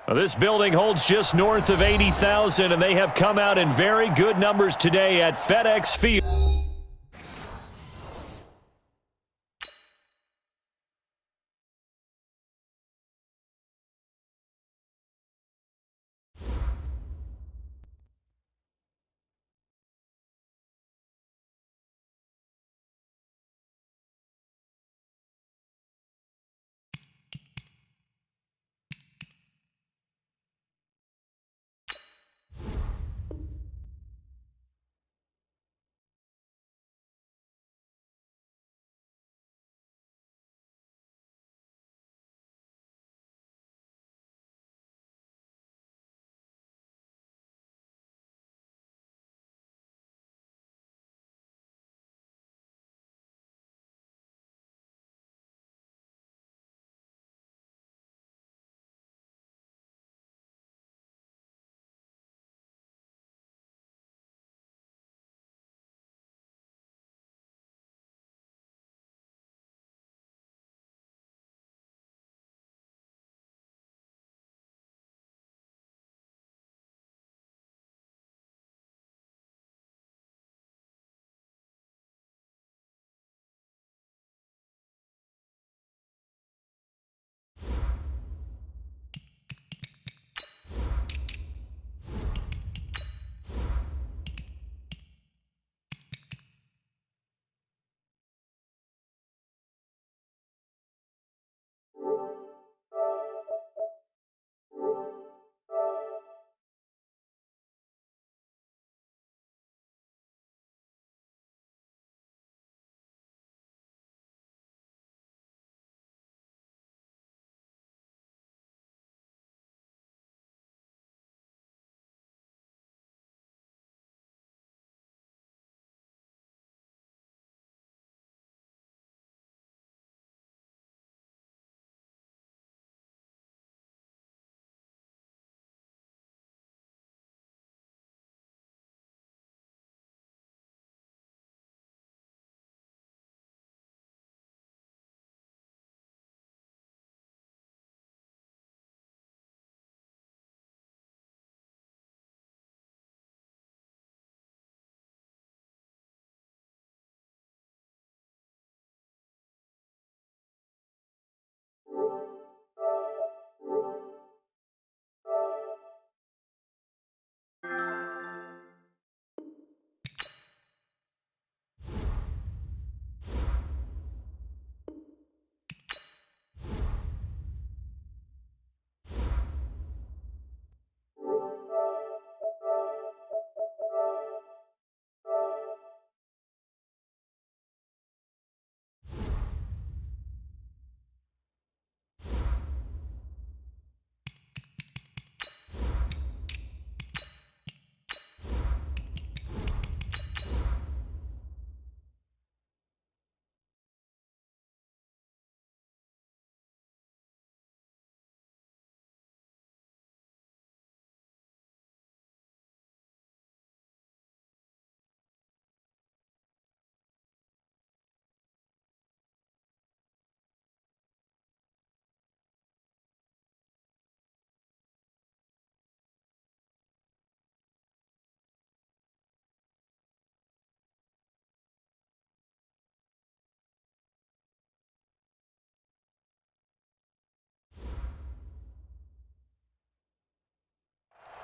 Well, this building holds just north of 80,000, and they have come out in very good numbers today at FedEx Field.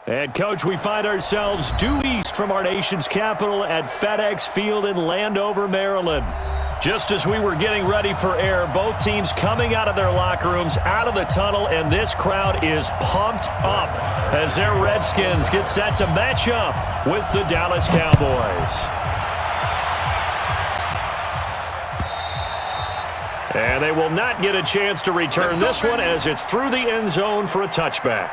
And, Coach, we find ourselves due east from our nation's capital at FedEx Field in Landover, Maryland. Just as we were getting ready for air, both teams coming out of their locker rooms, out of the tunnel, and this crowd is pumped up as their Redskins get set to match up with the Dallas Cowboys. And they will not get a chance to return this one as it's through the end zone for a touchback.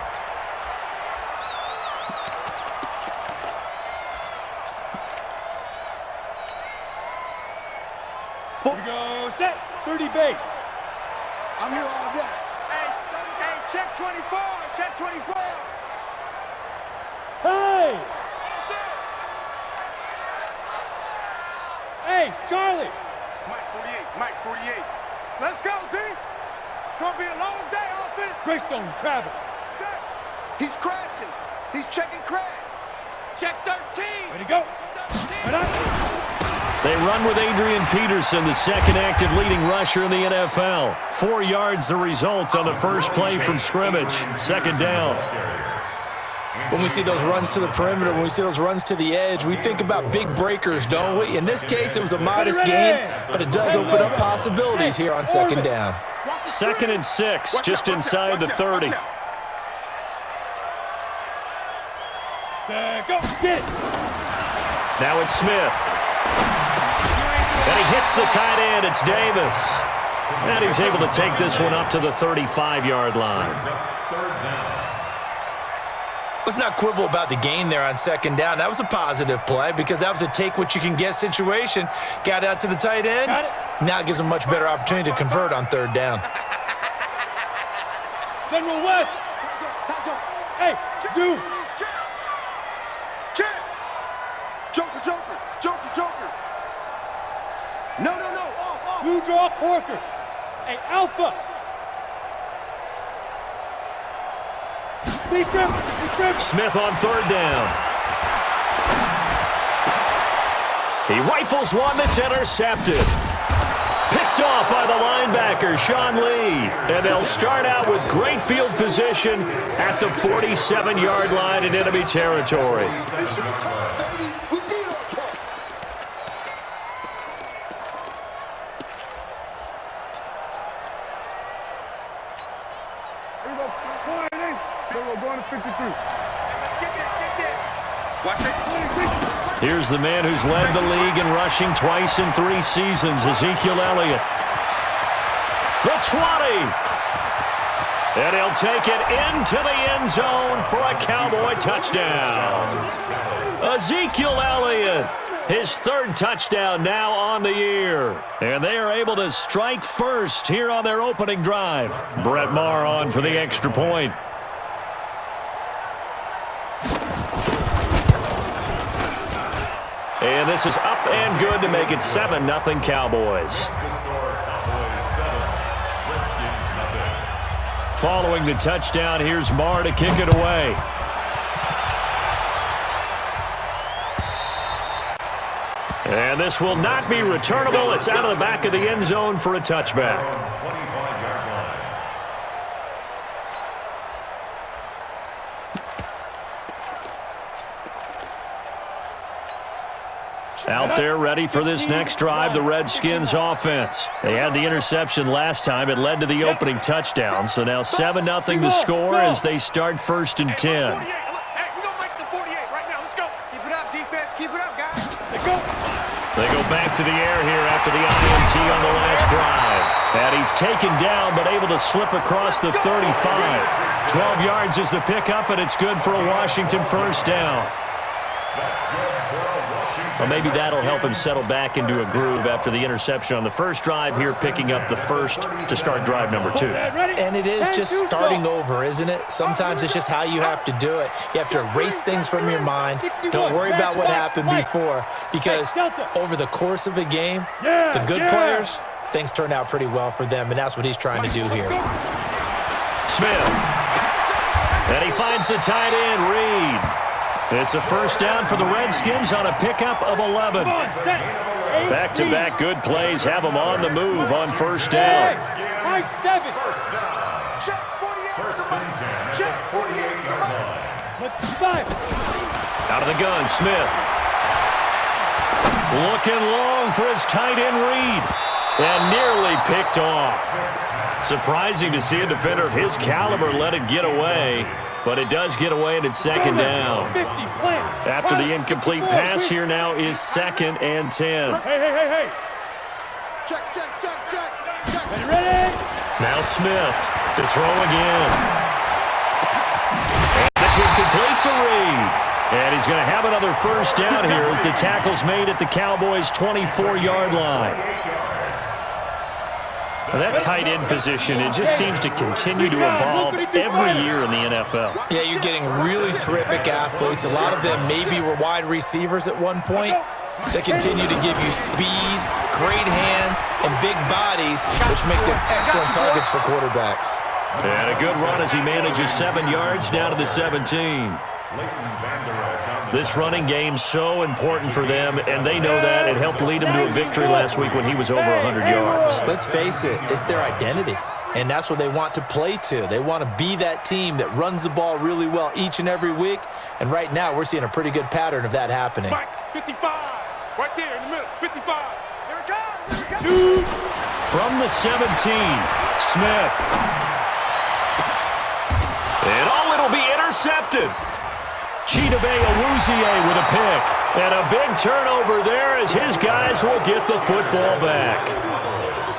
Here we go, set, 30 base. I'm here all day. Hey, check 24, check 24. Hey! Hey, Charlie. Mike 48. Let's go, D. It's going to be a long day, offense. Greystone travel. He's crashing. He's checking crash. Check 13. Ready to go. Right on. They run with Adrian Peterson, the second active leading rusher in the NFL. 4 yards the result on the first play from scrimmage. Second down. When we see those runs to the perimeter, when we see those runs to the edge, we think about big breakers, don't we? In this case, it was a modest gain, but it does open up possibilities here on second down. 2nd and 6, just inside the 30. Go, get it. Now it's Smith. And he hits the tight end. It's Davis. And he's able to take this one up to the 35-yard line. Let's not quibble about the gain there on second down. That was a positive play because that was a take-what-you-can-get situation. Got out to the tight end. Now it gives him a much better opportunity to convert on third down. General West. Hey, Zoom. Joker. No. Blue draw Corkers. Hey, Alpha. Big grip. Smith on third down. He rifles one that's intercepted. Picked off by the linebacker, Sean Lee. And they'll start out with great field position at the 47-yard line in enemy territory. Here's the man who's led the league in rushing twice in 3 seasons, Ezekiel Elliott. The 20. And he'll take it into the end zone for a Cowboy touchdown. Ezekiel Elliott, his 3rd touchdown now on the year. And they are able to strike first here on their opening drive. Brett Maher on for the extra point. And this is up and good to make it 7-0 Cowboys. Following the touchdown, here's Maher to kick it away. And this will not be returnable. It's out of the back of the end zone for a touchback. Out there ready for this next drive, the Redskins offense. They had the interception last time. It led to the opening touchdown. So now 7-0 the score as they start 1st and 10. Hey, we're going to make the 48 right now. Let's go. Keep it up, defense. Keep it up, guys. Let's go. They go back to the air here after the INT on the last drive. And he's taken down but able to slip across the 35. 12 yards is the pickup, and it's good for a Washington first down. Well, maybe that'll help him settle back into a groove after the interception on the first drive here, picking up the first to start drive number 2. And it is just starting over, isn't it? Sometimes it's just how you have to do it. You have to erase things from your mind. Don't worry about what happened before, because over the course of a game, the good players, things turn out pretty well for them, and that's what he's trying to do here. Smith. And he finds the tight end, Reed. It's a first down for the Redskins on a pickup of 11. Back-to-back good plays have them on the move on first down. Check 48. Check 48. Out of the gun, Smith. Looking long for his tight end read. And nearly picked off. Surprising to see a defender of his caliber let it get away. But it does get away and it's second down. After the incomplete pass, here now is 2nd and 10. Hey. Check. Ready? Now Smith to throw again. And this one complete to Reed. And he's going to have another first down here as the tackle's made at the Cowboys' 24-yard line. Well, that tight end position, it just seems to continue to evolve every year in the NFL. Yeah, you're getting really terrific athletes. A lot of them maybe were wide receivers at one point. They continue to give you speed, great hands, and big bodies, which make them excellent targets for quarterbacks. And a good run as he manages 7 yards down to the 17. This running game's so important for them, and they know that. It helped lead them to a victory last week when he was over 100 yards. Let's face it, it's their identity, and that's what they want to play to. They want to be that team that runs the ball really well each and every week, and right now we're seeing a pretty good pattern of that happening. 55, right there in the middle, 55. Here it comes. From the 17, Smith. And it'll be intercepted. Chidobe Awuzie with a pick. And a big turnover there as his guys will get the football back.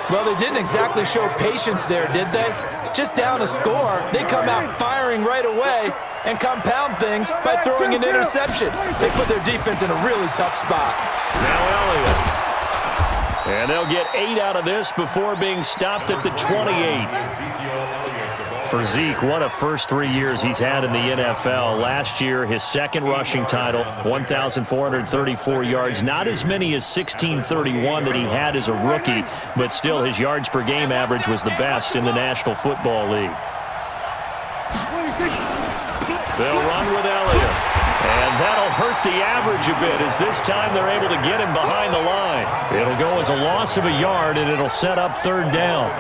Well, they didn't exactly show patience there, did they? Just down a score, they come out firing right away and compound things by throwing an interception. They put their defense in a really tough spot. Now Elliott. And they'll get 8 out of this before being stopped at the 28. For Zeke, what a first 3 years he's had in the NFL. Last year, his 2nd rushing title, 1,434 yards. Not as many as 1,631 that he had as a rookie, but still his yards per game average was the best in the National Football League. They'll run with Elliott. And that'll hurt the average a bit as this time they're able to get him behind the line. It'll go as a loss of a yard, and it'll set up 3rd down.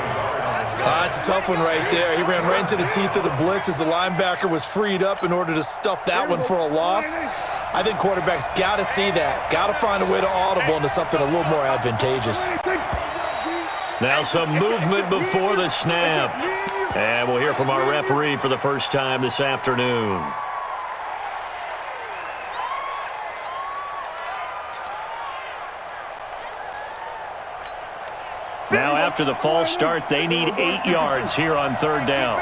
That's a tough one right there. He ran right into the teeth of the blitz as the linebacker was freed up in order to stuff that one for a loss. I think quarterbacks got to see that. Got to find a way to audible into something a little more advantageous. Now some movement before the snap. And we'll hear from our referee for the first time this afternoon. Now after the false start, they need 8 yards here on 3rd down.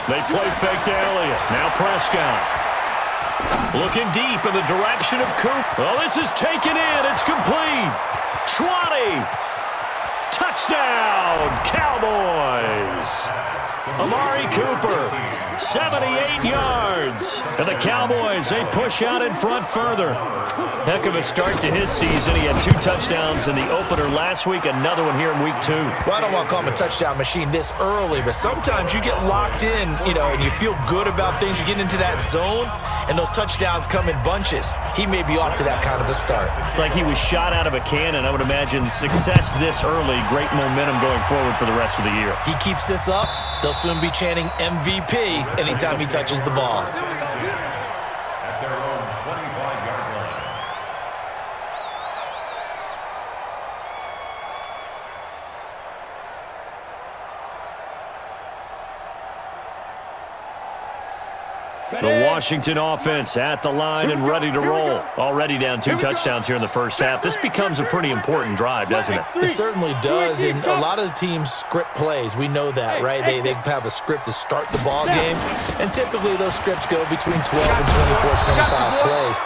They play fake to Elliott. Now Prescott. Looking deep in the direction of Coop. Well, this is taken in. It's complete. 20. Touchdown, Cowboys. Amari Cooper, 78 yards. And the Cowboys, they push out in front further. Heck of a start to his season. He had 2 touchdowns in the opener last week, another one here in week 2. Well, I don't want to call him a touchdown machine this early, but sometimes you get locked in, and you feel good about things. You get into that zone, and those touchdowns come in bunches. He may be off to that kind of a start. It's like he was shot out of a cannon. I would imagine success this early, great momentum going forward for the rest of the year. He keeps this up, they'll soon be chanting MVP anytime he touches the ball. The Washington offense at the line and ready to roll. Already down 2 touchdowns here in the first half. This becomes a pretty important drive, doesn't it? It certainly does, and a lot of the teams script plays. We know that, right? They have a script to start the ball game, and typically those scripts go between 12 and 24, 25 plays.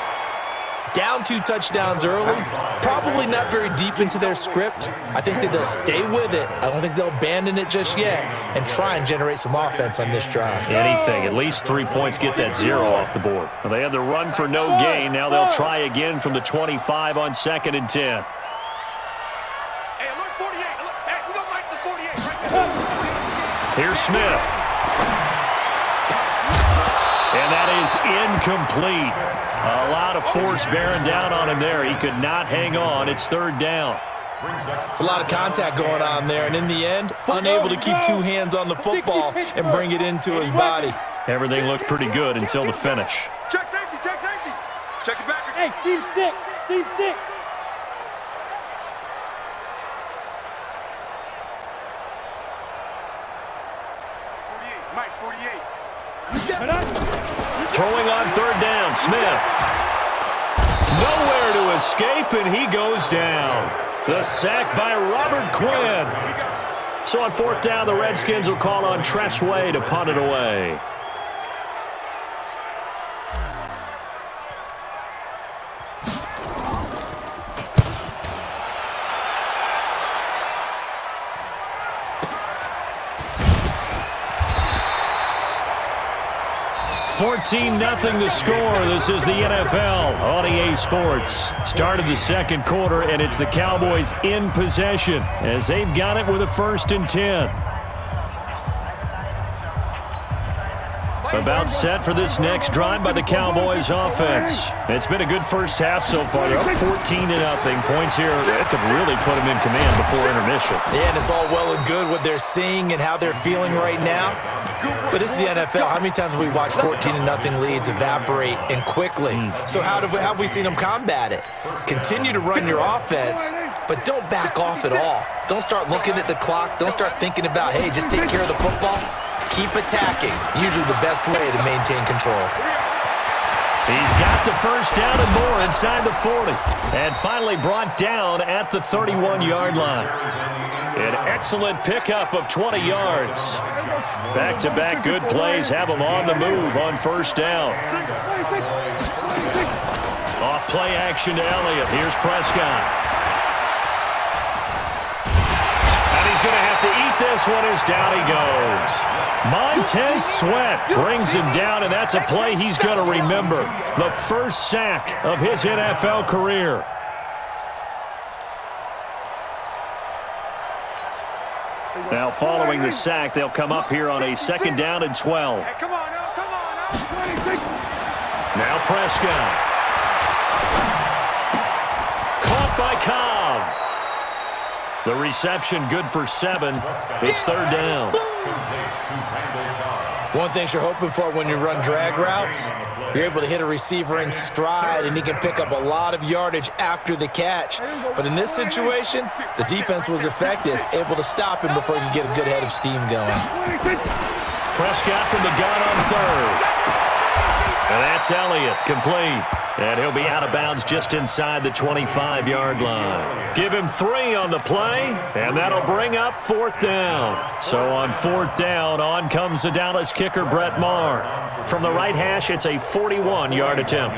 Down 2 touchdowns early, probably not very deep into their script. I think that they'll stay with it. I don't think they'll abandon it just yet and try and generate some offense on this drive. Anything, at least 3 points, get that 0 off the board. Well, they had the run for no gain. Now they'll try again from the 25 on 2nd and 10. Hey, alert 48. Alert. Hey, we don't like the 48 right there. Here's Smith. And that is incomplete. A lot of force bearing down on him there. He could not hang on. It's 3rd down. It's a lot of contact going on there, and in the end, unable to keep two hands on the football and bring it into his body. Everything looked pretty good until the finish. Check safety, check safety. Check it back. Hey, team 6, team 6. Mike, 48. Throwing on third down, Smith. Nowhere to escape, and he goes down. The sack by Robert Quinn. So on fourth down, the Redskins will call on Tressway to punt it away. $14-0 the score. This is the NFL on EA Sports. Started the second quarter, and it's the Cowboys in possession as they've got it with a 1st and 10. About set for this next drive by the Cowboys offense. It's been a good first half so far. They're up 14-0. Points here that could really put them in command before intermission. Yeah, and it's all well and good what they're seeing and how they're feeling right now. But this is the NFL. How many times have we watched 14-0 leads evaporate and quickly? So how have we seen them combat it? Continue to run your offense, but don't back off at all. Don't start looking at the clock. Don't start thinking about, hey, just take care of the football. Keep attacking. Usually the best way to maintain control. He's got the first down and more inside the 40. And finally brought down at the 31-yard line. An excellent pickup of 20 yards. Back-to-back good plays have him on the move on first down. Off play action to Elliott. Here's Prescott. And he's going to have to eat this one as down he goes. Montez Sweat brings him down, and that's a play he's going to remember. The first sack of his NFL career. Now following the sack, they'll come up here on a 2nd down and 12. Hey, come on now, come on now. Now Prescott. Caught by Cobb. The reception good for 7. It's 3rd down. One thing you're hoping for when you run drag routes, you're able to hit a receiver in stride, and he can pick up a lot of yardage after the catch. But in this situation, the defense was effective, able to stop him before he could get a good head of steam going. Prescott from the gun on 3rd. And that's Elliott, complete. And he'll be out of bounds just inside the 25-yard line. Give him 3 on the play, and that'll bring up 4th down. So on 4th down, on comes the Dallas kicker, Brett Maher. From the right hash, it's a 41-yard attempt.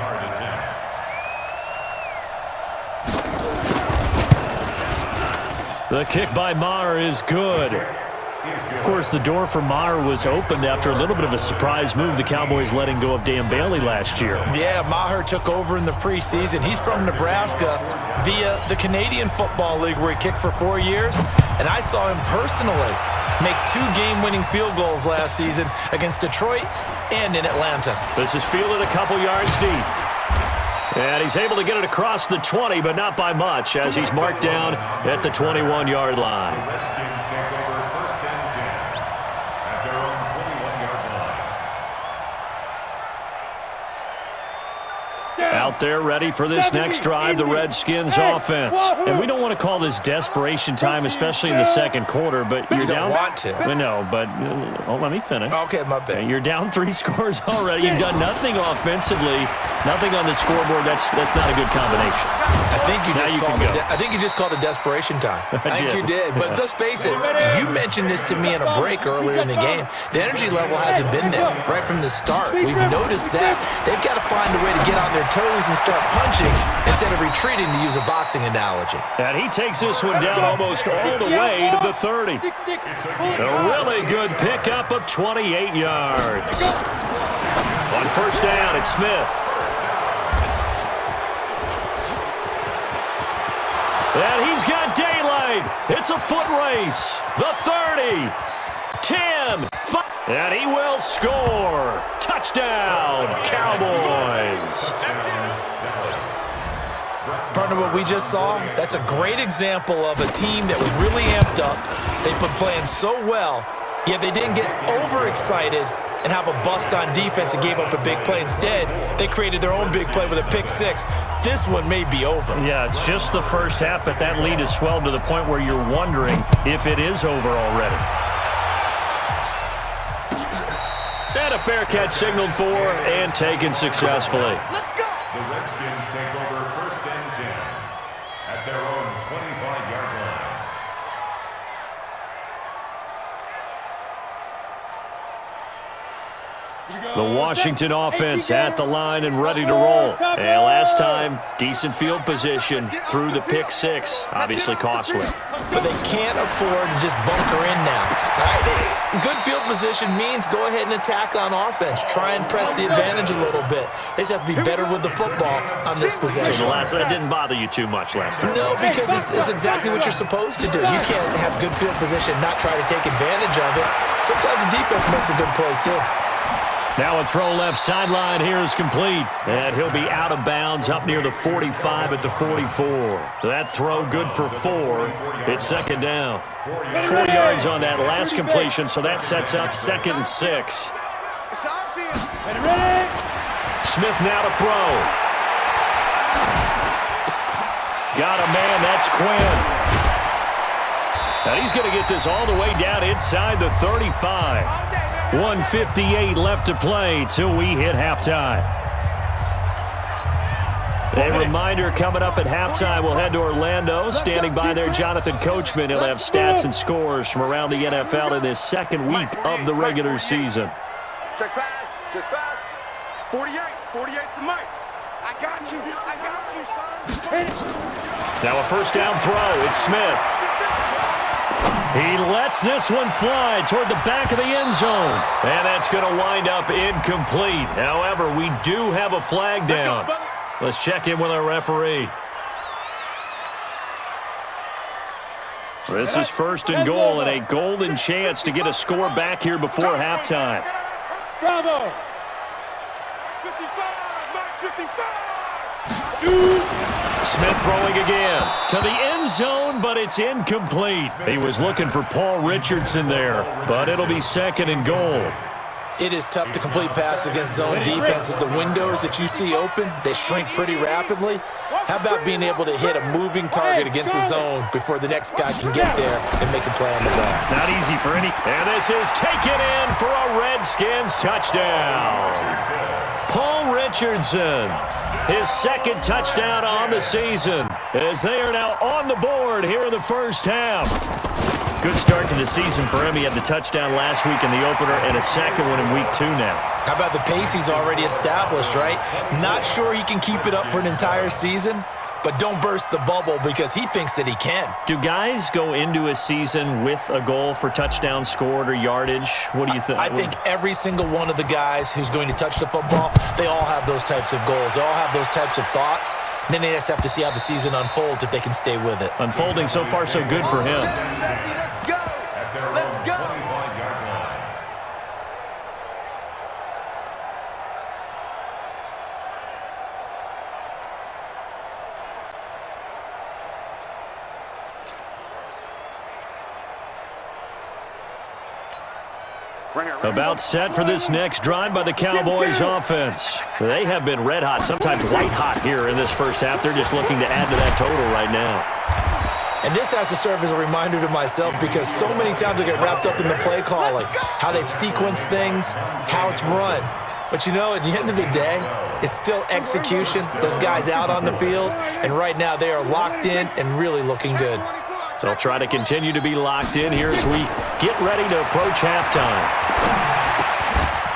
The kick by Maher is good. Of course, the door for Maher was opened after a little bit of a surprise move. The Cowboys letting go of Dan Bailey last year. Yeah, Maher took over in the preseason. He's from Nebraska via the Canadian Football League, where he kicked for 4 years. And I saw him personally make 2 game-winning field goals last season against Detroit and in Atlanta. This is fielded a couple yards deep. And he's able to get it across the 20, but not by much, as he's marked down at the 21-yard line. Out there ready for this next drive, the Redskins offense. And we don't want to call this desperation time, especially in the second quarter, but you're down. Want to. No, but let me finish. Okay, my bad. You're down 3 scores already. You've done nothing offensively, nothing on the scoreboard. That's not a good combination. I think you just called it desperation time. I think you did. But let's face it, you mentioned this to me in a break earlier in the game. The energy level hasn't been there right from the start. We've noticed that. They've got to find a way to get on their toes and start punching instead of retreating, to use a boxing analogy. And he takes this one down almost all the way to the 30. A really good pickup of 28 yards. On first down, it's Smith. And he's got daylight. It's a foot race. The 30, 10, 5. And he will score. Touchdown, Cowboys. Partner, what we just saw, that's a great example of a team that was really amped up. They've been playing so well, yet they didn't get overexcited and have a bust on defense and gave up a big play. Instead, they created their own big play with a pick six. This one may be over. Yeah, it's just the first half, but that lead has swelled to the point where you're wondering if it is over already. And a fair catch signaled for and taken successfully. Let's go. The Redskins take over 1st and 10 at their own 25-yard line. The Washington offense at the line and ready to roll. And last time, decent field position through the pick six. Obviously costly. But they can't afford to just bunker in now. All right? Good field position means go ahead and attack on offense. Try and press the advantage a little bit. They just have to be better with the football on this possession. That didn't bother you too much last time. No, because it's exactly what you're supposed to do. You can't have good field position and not try to take advantage of it. Sometimes the defense makes a good play, too. Now a throw left sideline here is complete. And he'll be out of bounds up near the 45 at the 44. That throw good for 4. It's 2nd down. 4 yards on that last completion, so that sets up 2nd and 6. Smith now to throw. Got a man, that's Quinn. Now he's going to get this all the way down inside the 35. 1:58 left to play till we hit halftime. A reminder coming up at halftime, we'll head to Orlando. Standing by there, Jonathan Coachman. He'll have stats and scores from around the NFL in this 2nd week of the regular season. Check pass. 48 to Mike. I got you, son. Now a 1st down throw. It's Smith. He lets this one fly toward the back of the end zone. And that's going to wind up incomplete. However, we do have a flag down. Let's check in with our referee. This is 1st and goal and a golden chance to get a score back here before halftime. Bravo. 55, Mike, 55. Smith throwing again to the end zone, but it's incomplete. He was looking for Paul Richardson there, but it'll be 2nd and goal. It is tough to complete passes against zone defenses. The windows that you see open, they shrink pretty rapidly. How about being able to hit a moving target against a zone before the next guy can get there and make a play on the ball? Not easy for any. And this is taken in for a Redskins touchdown. Paul Richardson, his 2nd touchdown on the season, as they are now on the board here in the 1st half. Good start to the season for him. He had the touchdown last week in the opener and a 2nd one in week 2 now. How about the pace he's already established, right? Not sure he can keep it up for an entire season, but don't burst the bubble because he thinks that he can. Do guys go into a season with a goal for touchdowns scored or yardage? What do you think? I think every single one of the guys who's going to touch the football, they all have those types of goals. They all have those types of thoughts. And then they just have to see how the season unfolds if they can stay with it. Unfolding so far so good for him. Let's go. About set for this next drive by the Cowboys offense. They have been red hot, sometimes white hot here in this 1st half. They're just looking to add to that total right now. And this has to serve as a reminder to myself because so many times I get wrapped up in the play calling, how they've sequenced things, how it's run. But, you know, at the end of the day, it's still execution. Those guys out on the field, and right now they are locked in and really looking good. So they'll try to continue to be locked in here as we get ready to approach halftime.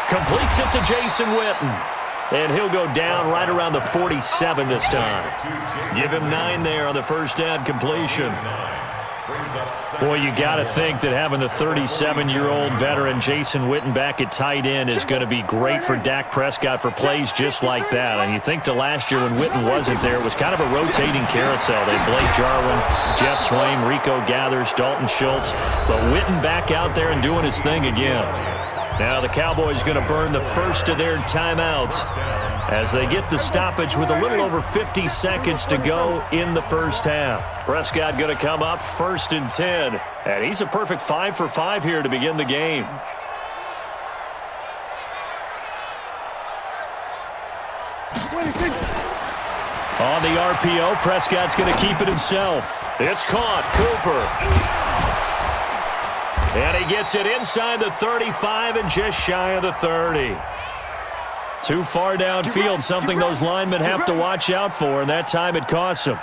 Completes it to Jason Witten. And he'll go down right around the 47 this time. Give him 9 there on the 1st down completion. Boy, you got to think that having the 37-year-old veteran Jason Witten back at tight end is going to be great for Dak Prescott for plays just like that. And you think to last year when Witten wasn't there, it was kind of a rotating carousel. They had Blake Jarwin, Jeff Swain, Rico Gathers, Dalton Schultz. But Witten back out there and doing his thing again. Now the Cowboys going to burn the first of their timeouts as they get the stoppage with a little over 50 seconds to go in the first half. Prescott going to come up 1st and 10, and he's a perfect 5 for 5 here to begin the game. On the RPO, Prescott's going to keep it himself. It's caught. Cooper. And he gets it inside the 35 and just shy of the 30. Too far downfield, something those linemen have to watch out for, and that time it costs them.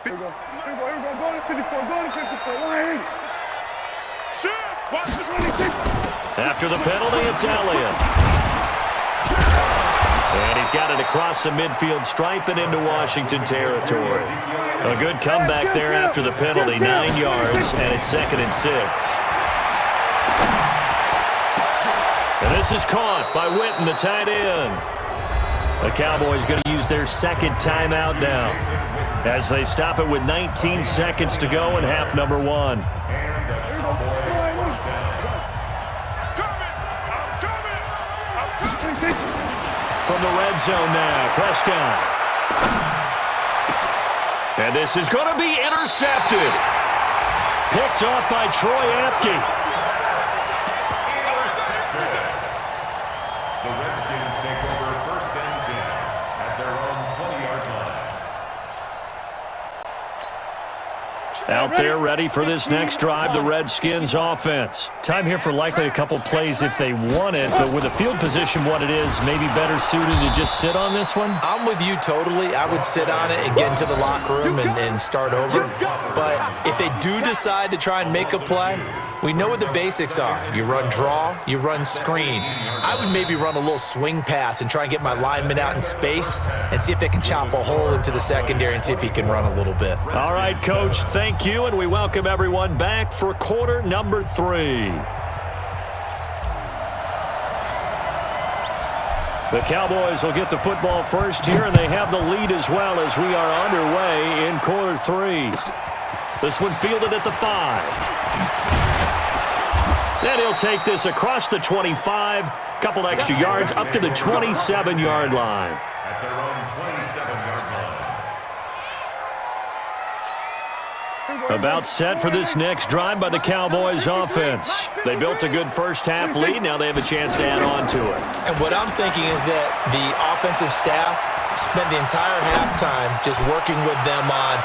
Here we go. Go to 54. Go to 54. 180. Shit. Watch this. After the penalty, it's Elliott. And he's got it across the midfield stripe and into Washington territory. A good comeback there after the penalty, 9 yards, and it's 2nd and 6. And this is caught by Witten, the tight end. The Cowboys going to use their 2nd timeout now as they stop it with 19 seconds to go in half number 1. From the red zone now, Prescott. And this is going to be intercepted. Picked off by Troy Apke. The Redskins take over 1st and 10 at their own 20-yard line. Out there ready for this next drive, the Redskins offense. Time here for likely a couple plays if they want it, but with the field position what it is, maybe better suited to just sit on this one? I'm with you totally. I would sit on it and get into the locker room and start over. But if they do decide to try and make a play, we know what the basics are. You run draw, you run screen. I would maybe run a little swing pass and try and get my lineman out in space and see if they can chop a hole into the secondary and see if he can run a little bit. All right, Coach, thank you, and we welcome everyone back for quarter number 3. The Cowboys will get the football first here, and they have the lead as well as we are underway in quarter 3. This one fielded at the 5. Then he'll take this across the 25, couple extra yards up to the 27-yard line. At their own 27-yard line. About set for this next drive by the Cowboys offense. They built a good first half lead. Now they have a chance to add on to it. And what I'm thinking is that the offensive staff spent the entire halftime just working with them on,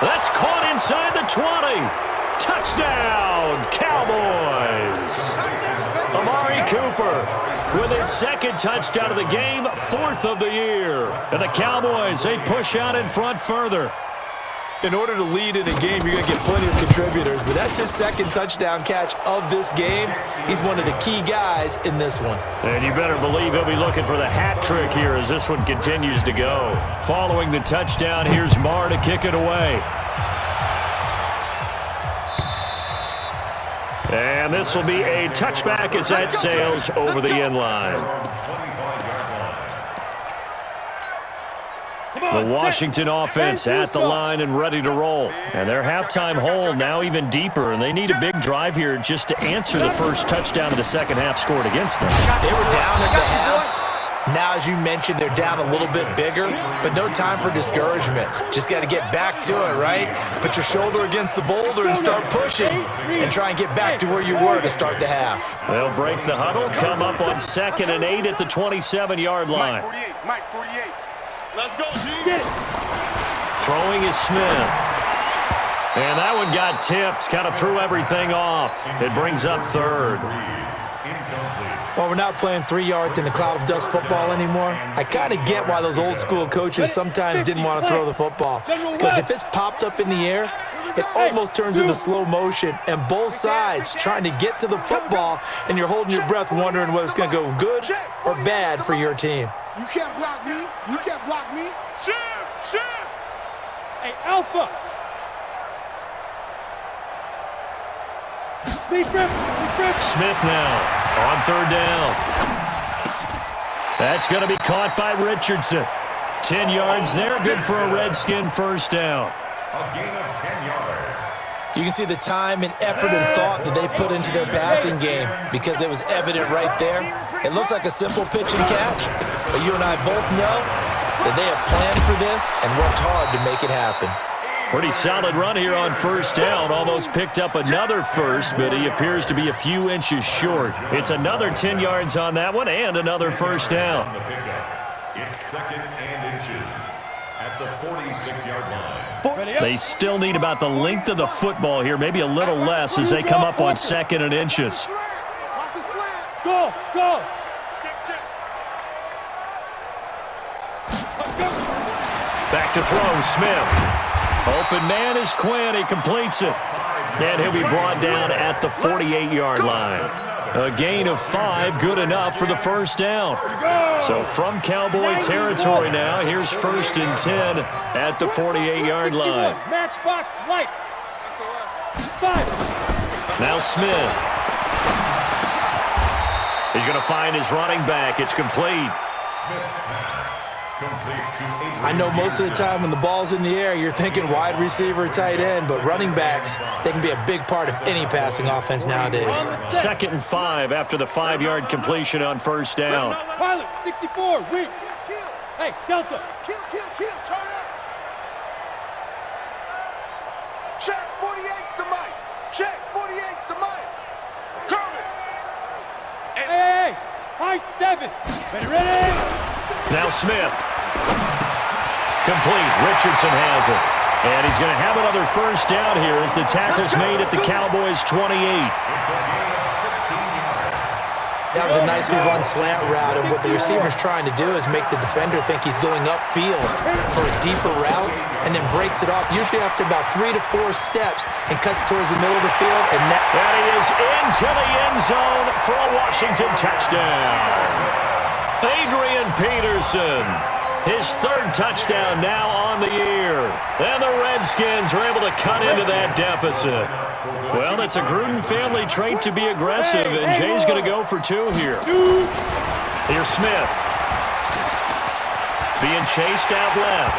That's caught inside the 20. Touchdown, Cowboys. Amari Cooper with his 2nd touchdown of the game, 4th of the year. And the Cowboys, they push out in front further. In order to lead in a game, you're going to get plenty of contributors, but that's his 2nd touchdown catch of this game. He's one of the key guys in this one. And you better believe he'll be looking for the hat trick here as this one continues to go. Following the touchdown, here's Marr to kick it away. And this will be a touchback as that sails over the end line. The Washington offense at the line and ready to roll. And their halftime hole now even deeper, and they need a big drive here just to answer the first touchdown of the second half scored against them. They were down at the half. Now, as you mentioned, they're down a little bit bigger, but no time for discouragement. Just got to get back to it, right? Put your shoulder against the boulder and start pushing and try and get back to where you were to start the half. They'll break the huddle, come up on 2nd and 8 at the 27-yard line. Mike 48. Let's go, G. Throwing is Smith. And that one got tipped, kind of threw everything off. It brings up 3rd. Well, we're not playing 3 yards in a cloud of dust football anymore. I kind of get why those old school coaches sometimes didn't want to throw the football. Because if it's popped up in the air, it almost turns into slow motion. And both sides trying to get to the football, and you're holding your breath wondering whether it's going to go good or bad for your team. You can't block me. You can't block me. Shit. Hey, Alpha. Smith now on 3rd down. That's going to be caught by Richardson. 10 yards there, good for a Redskin first down. A gain of 10 yards. You can see the time and effort and thought that they put into their passing game because it was evident right there. It looks like a simple pitch and catch, but you and I both know that they have planned for this and worked hard to make it happen. Pretty solid run here on first down. Almost picked up another first, but he appears to be a few inches short. It's another 10 yards on that one and another first down. It's 2nd and inches at the 46-yard line. They still need about the length of the football here, maybe a little less as they come up on 2nd and inches. Go, go. Back to throw, Smith. Open man is Quinn. He completes it. And he'll be brought down at the 48-yard line. A gain of 5, good enough for the first down. So from Cowboy territory now, here's 1st and 10 at the 48-yard line. Matchbox lights. 5. Now Smith. He's going to find his running back. It's complete. Smith's pass complete to I know most of the time when the ball's in the air, you're thinking wide receiver, tight end, but running backs, they can be a big part of any passing offense nowadays. 2nd and 5 after the 5-yard completion on first down. Pilot, 64, weak. Hey, Delta. Kill, turn up. Check, 48's the mic. Check, 48's the mic. Coming. Hey, high 7. Ready? Now Smith. Complete. Richardson has it. And he's going to have another first down here as the tackle's made at the Cowboys' 28. That was a nicely run slant route, and what the receiver's trying to do is make the defender think he's going upfield for a deeper route and then breaks it off, usually after about 3 to 4 steps, and cuts towards the middle of the field. And he is into the end zone for a Washington touchdown. Adrian Peterson, his 3rd touchdown now on the year. And the Redskins are able to cut into that deficit. Well, it's a Gruden family trait to be aggressive, and Jay's going to go for 2 here. Here's Smith. Being chased out left.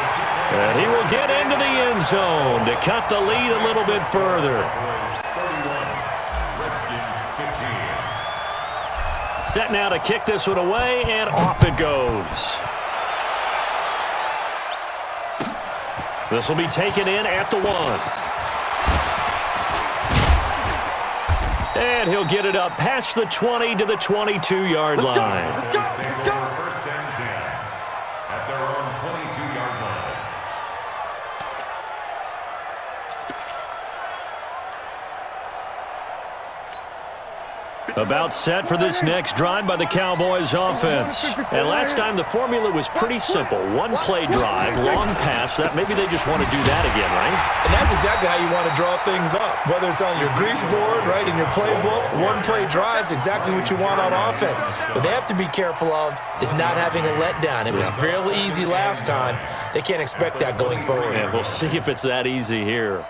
And he will get into the end zone to cut the lead a little bit further. Set now to kick this one away, and off it goes. This will be taken in at the 1. And he'll get it up past the 20 to the 22-yard line. Let's go. 1st and 10 at their own 22-yard line. About set for this next drive by the Cowboys offense. And last time the formula was pretty simple. 1-play drive, long pass. That maybe they just want to do that again, right? And that's exactly how you want to draw things up. Whether it's on your grease board, right, in your playbook, 1-play drive's exactly what you want on offense. What they have to be careful of is not having a letdown. It was real easy last time. They can't expect that going forward. And we'll see if it's that easy here.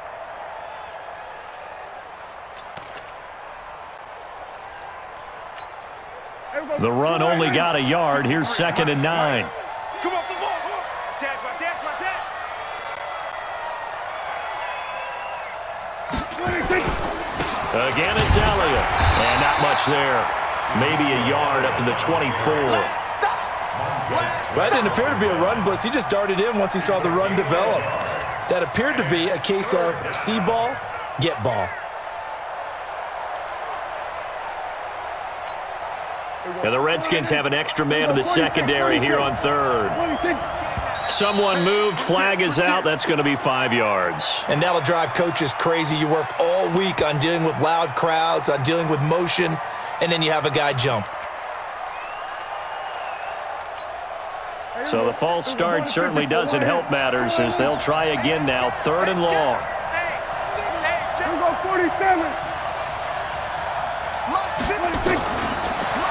The run only got a yard. Here's 2nd and 9. Come on, come on. Watch out. Again, it's Elliott. And not much there. Maybe a yard up to the 24. That didn't appear to be a run blitz. He just darted in once he saw the run develop. That appeared to be a case of see ball, get ball. And the Redskins have an extra man in the secondary here on 3rd. Someone moved. Flag is out. That's going to be 5 yards. And that'll drive coaches crazy. You work all week on dealing with loud crowds, on dealing with motion, and then you have a guy jump. So the false start certainly doesn't help matters as they'll try again now. 3rd and long. Here we go, 47.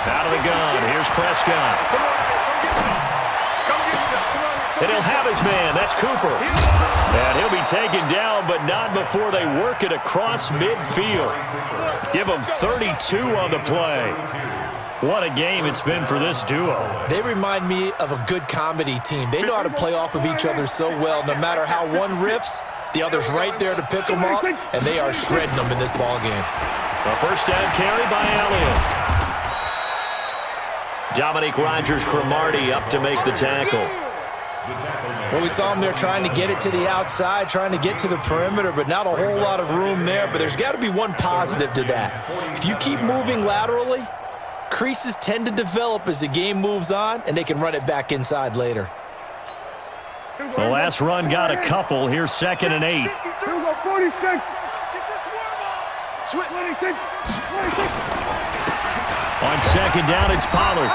Out of the gun. Here's Prescott. And he'll have his man. That's Cooper. And he'll be taken down, but not before they work it across midfield. Give him 32 on the play. What a game it's been for this duo. They remind me of a good comedy team. They know how to play off of each other so well. No matter how one riffs, The other's right there to pick them up, and they are shredding them in this ball game. A first down carry by Elliott. Dominique Rodgers-Cromartie up to make the tackle. Well, we saw him there trying to get it to the outside, trying to get to the perimeter, but not a whole lot of room there. But there's got to be one positive to that. If you keep moving laterally, creases tend to develop as the game moves on, and they can run it back inside later. The last run got a couple. Here's 2nd and 8. Here we go, 46. 26. On 2nd down, it's Pollard.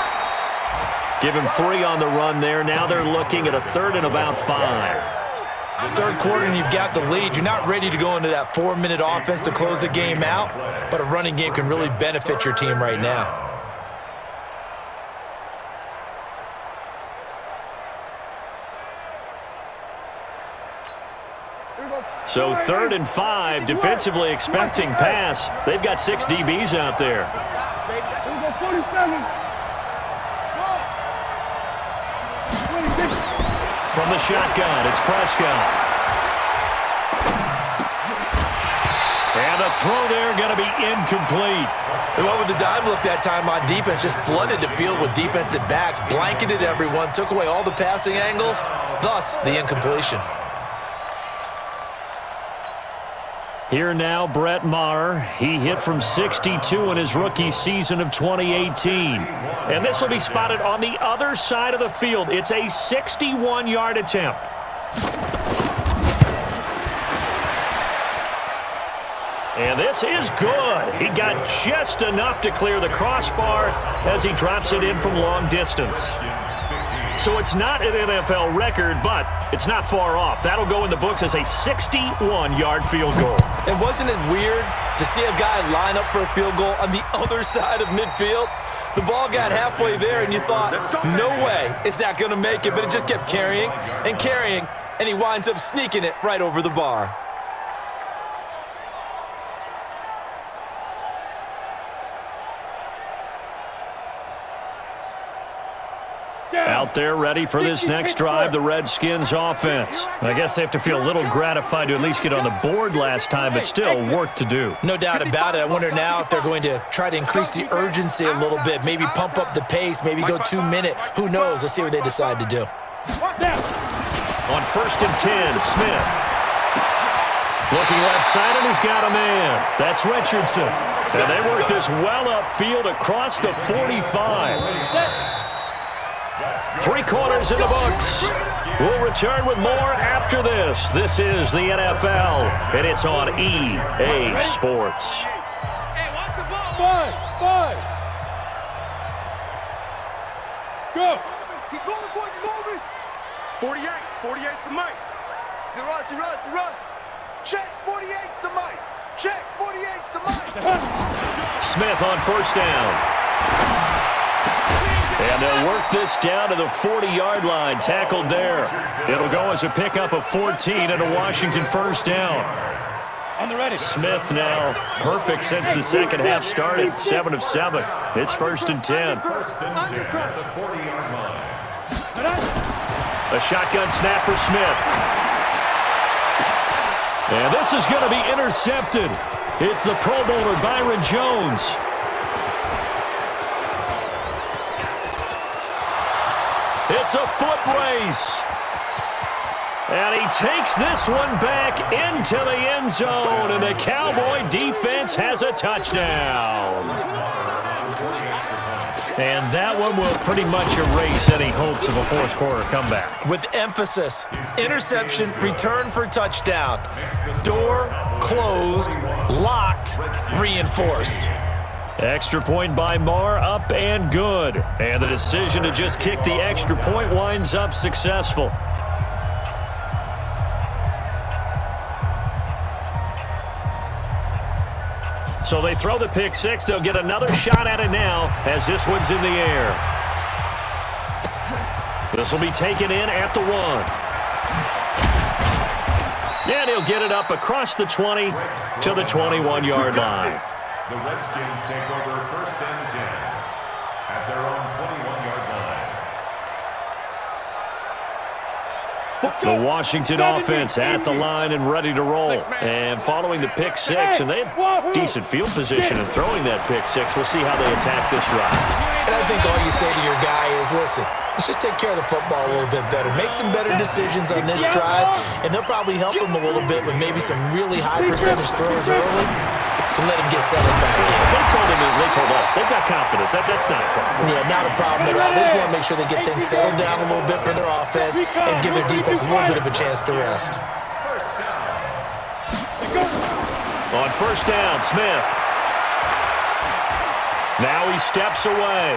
Give him 3 on the run there. Now they're looking at a 3rd and about 5. Third quarter and you've got the lead. You're not ready to go into that 4-minute offense to close the game out, but a running game can really benefit your team right now. So 3rd and 5, defensively expecting pass. They've got 6 DBs out there. Here we go, 47. From the shotgun, it's Prescott. And the throw there going to be incomplete. And what with the dive look that time on defense, just flooded the field with defensive backs, blanketed everyone, took away all the passing angles, thus the incompletion. Here now, Brett Maher. He hit from 62 in his rookie season of 2018. And this will be spotted on the other side of the field. It's a 61-yard attempt. And this is good. He got just enough to clear the crossbar as he drops it in from long distance. So it's not an NFL record, but it's not far off. That'll go in the books as a 61-yard field goal. And wasn't it weird to see a guy line up for a field goal on the other side of midfield? The ball got halfway there, and you thought, no way is that going to make it. But it just kept carrying and carrying, and he winds up sneaking it right over the bar. Out there ready for this next drive, the Redskins offense. I guess they have to feel a little gratified to at least get on the board last time, but still work to do. No doubt about it. I wonder now if they're going to try to increase the urgency a little bit, maybe pump up the pace, maybe go 2-minute. Who knows? Let's see what they decide to do. On 1st and 10, Smith. Looking left side, and he's got a man. That's Richardson. And they work this well upfield across the 45. 3 quarters in the books. We'll return with more after this. This is the NFL, and it's on EA Sports. Hey, watch the ball. 5. Go. Keep going, boys, keep moving. 48. 48's the mic. You run. Check, 48's the mic. Check, 48's the mic. Smith on 1st down. And they'll work this down to the 40-yard line, tackled there. It'll go as a pickup of 14 and a Washington 1st down. On the ready. Smith now perfect since the second half started, 7 of 7. It's 1st and 10. A shotgun snap for Smith. And this is going to be intercepted. It's the Pro Bowler Byron Jones. It's a foot race. And he takes this one back into the end zone, and the Cowboy defense has a touchdown. And that one will pretty much erase any hopes of a fourth quarter comeback. With emphasis, interception, return for touchdown. Door closed, locked, reinforced. Extra point by Maher, up and good. And the decision to just kick the extra point winds up successful. So they throw the pick six. They'll get another shot at it now as this one's in the air. This will be taken in at the 1. And he'll get it up across the 20 to the 21-yard line. The Redskins take over 1st and 10 at their own 21-yard line. The Washington offense at the line and ready to roll. And following the pick six, and they had decent field position in throwing that pick six. We'll see how they attack this drive. And I think all you say to your guy is, listen, let's just take care of the football a little bit better. Make some better decisions on this drive, and they'll probably help him a little bit with maybe some really high percentage throws early to let him get settled back in. They told us. They've got confidence. That's not a problem. Yeah, not a problem at all. They just want to make sure they get things settled down a little bit for their offense and give their defense a little bit of a chance to rest. On first down, Smith. Now he steps away.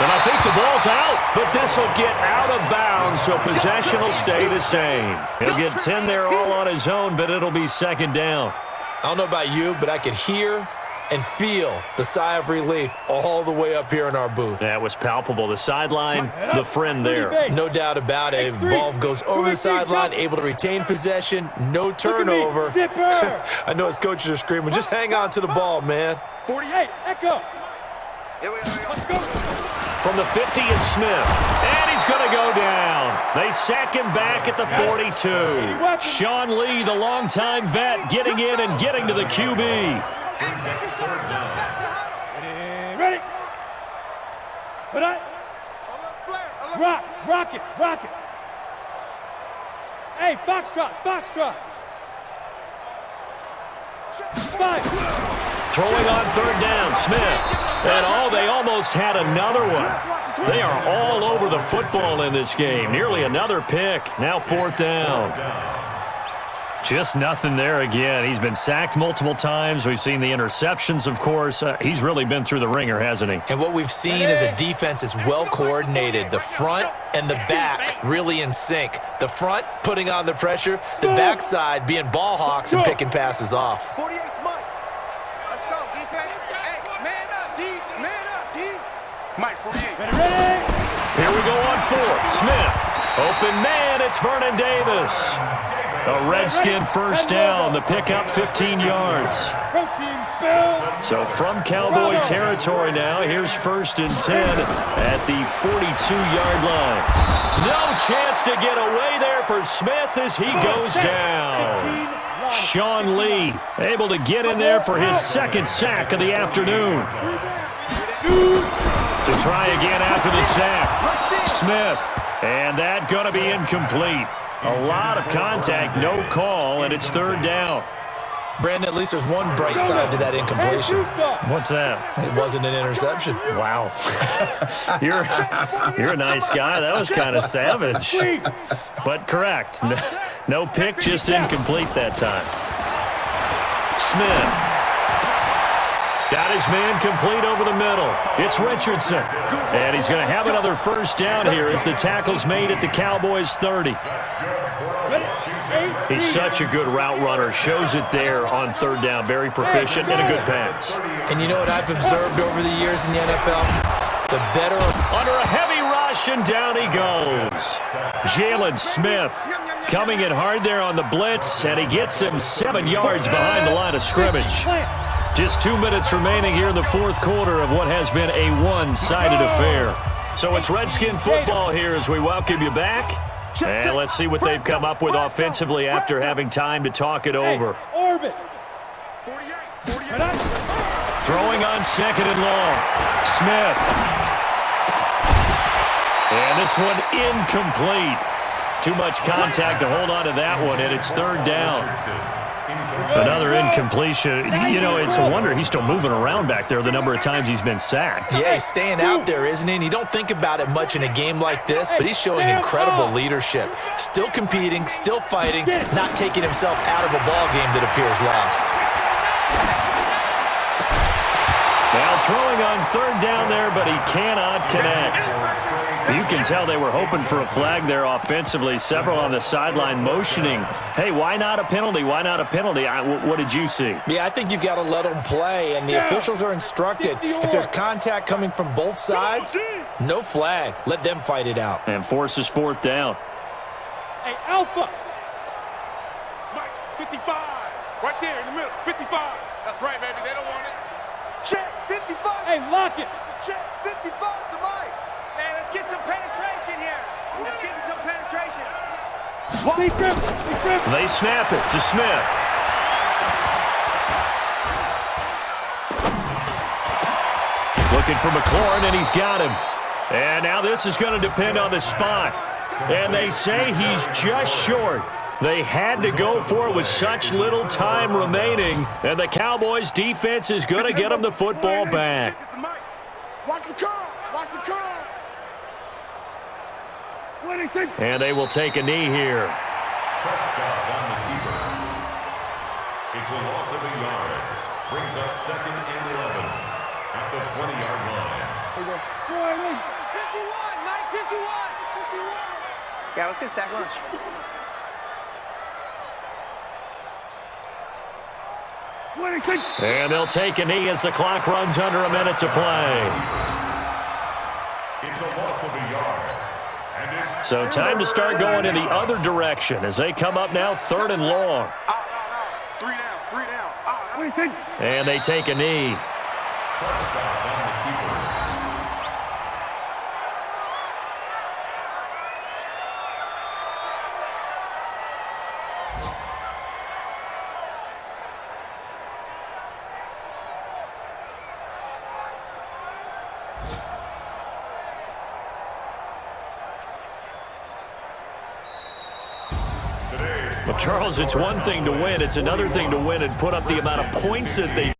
And I think the ball's out, but this will get out of bounds, so possession will stay the same. He'll get 10 there all on his own, but it'll be second down. I don't know about you, but I could hear and feel the sigh of relief all the way up here in our booth. That was palpable. The sideline, the friend there. No doubt about it. Ball goes over the sideline, able to retain possession, no turnover. I know his coaches are screaming, just hang on to the ball, man. 48, echo. Here we are. Let's go. From the 50, it's Smith. And he's going to go down. They sack him back at the 42. Sean Lee, the longtime vet, getting in and getting to the QB. Ready? Put on. Rock it. Hey, foxtrot. 5. Throwing on third down, Smith. And they almost had another one. They are all over the football in this game. Nearly another pick. Now fourth down. Just nothing there again. He's been sacked multiple times. We've seen the interceptions, of course. He's really been through the ringer, hasn't he? And what we've seen is a defense that's well coordinated. The front and the back really in sync. The front putting on the pressure. The backside being ball hawks and picking passes off. 48, Mike. Let's go, defense. Hey, man up, D. Man up, D. Mike, 48. Ready? Here we go on fourth. Smith. Open man. It's Vernon Davis. A Redskin first down. The pickup 15 yards. So from Cowboy territory now, here's first and 10 at the 42-yard line. No chance to get away there for Smith as he goes down. Sean Lee able to get in there for his second sack of the afternoon. To try again after the sack. Smith, and that going to be incomplete. A lot of contact, no call, and it's third down. Brandon, at least there's one bright side to that incompletion. What's that? It wasn't an interception. Wow. You're a nice guy. That was kind of savage. But correct. No pick, just incomplete that time. Smith. Got his man complete over the middle. It's Richardson. And he's going to have another first down here as the tackle's made at the Cowboys 30. He's such a good route runner. Shows it there on third down. Very proficient and a good pass. And you know what I've observed over the years in the NFL? The better... Under a heavy rush, and down he goes. Jalen Smith coming in hard there on the blitz, and he gets him 7 yards behind the line of scrimmage. Just 2 minutes remaining here in the fourth quarter of what has been a one-sided affair. So it's Redskin football here as we welcome you back. And let's see what they've come up with offensively after having time to talk it over. Orbit. 48. Throwing on second and long. Smith. And this one incomplete. Too much contact to hold on to that one, and it's third down. Another incompletion. You know, it's a wonder he's still moving around back there the number of times he's been sacked. Yeah, he's staying out there, isn't he? And you don't think about it much in a game like this, but he's showing incredible leadership. Still competing, still fighting, not taking himself out of a ball game that appears lost. Now throwing on third down there, but he cannot connect. You can tell they were hoping for a flag there offensively. Several on the sideline motioning. Hey, why not a penalty? Why not a penalty? What did you see? Yeah, I think you've got to let them play, and the officials are instructed. If there's contact coming from both sides, no flag. Let them fight it out. And forces fourth down. Hey, Alpha. Mike, 55. Right there in the middle. 55. That's right, baby. They don't want it. Check 55. Hey, lock it. Check 55 to Mike. Man, let's get some penetration here. Let's get some penetration. They snap it to Smith. Looking for McLaurin, and he's got him. And now this is going to depend on the spot. And they say he's just short. They had to go for it with such little time remaining. And the Cowboys' defense is going to get them the football back. Watch the curl. Watch the curl. And they will take a knee here. Prescott on the keeper. It's a loss of a yard. Brings up 2nd and 11 at the 20-yard line. 51, Mike, 51. Yeah, let's get a sack lunch. And they'll take a knee as the clock runs under a minute to play. It's a loss of a yard. And it's So time to start going in the other direction as they come up now 3rd and long. Three down. And they take a knee. Prescott on the keeper. Well, Charles, it's one thing to win. It's another thing to win and put up the amount of points that they